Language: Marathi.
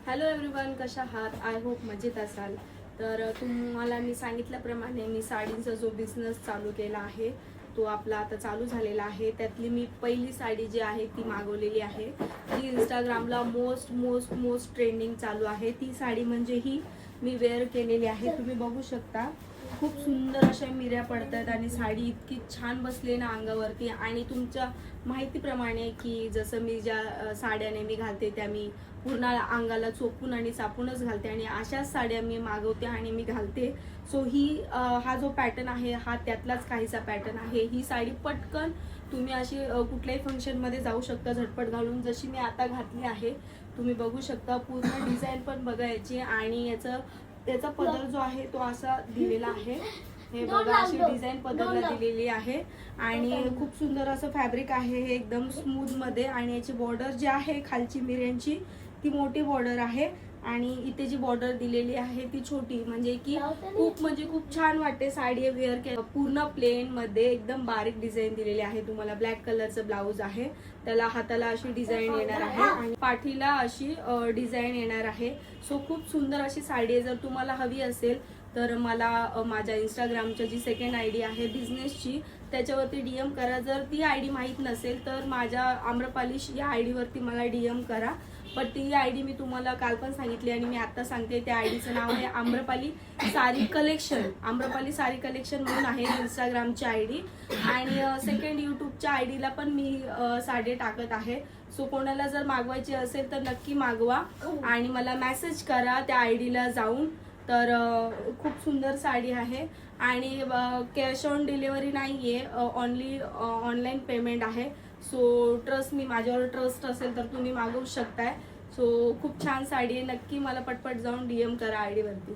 हॅलो एव्हरीवन, कशा आहात? आय होप मजेत असाल. तर तुम्हाला मी सांगितल्याप्रमाणे मी साडींचा जो बिझनेस चालू केला आहे तो आपला आता चालू झालेला आहे. त्यातली मी पहिली साडी जी आहे ती मागवलेली आहे. ती इंस्टाग्रामला मोस्ट मोस्ट मोस्ट ट्रेंडिंग चालू आहे. ती साडी म्हणजे ही मी वेअर केलेली आहे. तुम्ही बघू शकता, खूप सुंदर अशा मिऱ्या पडतात आणि साडी इतकी छान बसली ना अंगावरती. आणि तुमच्या माहितीप्रमाणे की जसं मी ज्या साड्या नेहमी घालते त्या मी पूर्ण अंगाला चोपून आणि चापूनच घालते आणि अशाच साड्या मी मागवते आणि मी घालते. सो ही हा जो पॅटर्न आहे हा त्यातलाच काहीसा पॅटर्न आहे. ही साडी पटकन तुम्ही अशी कुठल्याही फंक्शनमध्ये जाऊ शकता झटपट घालून, जशी मी आता घातली आहे. तुम्ही बघू शकता, पूर्ण डिझाईन पण बघायची आणि त्याचा पदर जो आहे तो असा दिलेला आहे. हे बघा, अशी डिझाईन पदरला दिलेली आहे आणि खूप सुंदर असं फॅब्रिक आहे हे, एकदम स्मूथ मध्ये. आणि याची बॉर्डर जी आहे खालची मिऱ्यांची ती मोठी बॉर्डर आहे आणि इथे जी बॉर्डर दिलेली आहे ती छोटी, म्हणजे की खूप छान वाटते साडी वेअर केलं. पूर्ण प्लेन मध्ये एकदम बारीक डिझाईन दिलेली आहे. तुम्हाला ब्लॅक कलरचं ब्लाऊज आहे, त्याला हाताला अशी डिझाईन येणार आहे आणि पाठीला अशी डिझाईन येणार आहे. सो खूप सुंदर अशी साडी आहे. जर तुम्हाला हवी असेल तर मला माझ्या इंस्टाग्रामची जी सेकंड आयडी आहे बिझनेसची त्याच्यावरती DM करा. जर ती आयडी माहीत नसेल तर माझ्या आम्रपाली या आयडीवरती मला DM करा. पण ती आयडी मी तुम्हाला काल पण सांगितली आणि मी आता सांगते. त्या आयडीचं नाव आहे आम्रपाली साडी कलेक्शन. आम्रपाली साडी कलेक्शन म्हणून आहे इंस्टाग्रामची आयडी. आणि सेकंड यूट्यूबच्या आयडीला पण मी साडी टाकत आहे. सो कोणाला जर मागवायची असेल तर नक्की मागवा आणि मला मेसेज करा त्या आयडीला जाऊन. तर खूप सुंदर साडी आहे आणि कॅश ऑन डिलिव्हरी नाही आहे, ओनली ऑनलाईन पेमेंट आहे. सो ट्रस्ट मी, माझ्यावर ट्रस्ट असेल तर तुम्ही मागवू शकताय. सो खूप छान साडी आहे. नक्की मला पटपट जाऊन DM करा आयडीवरती.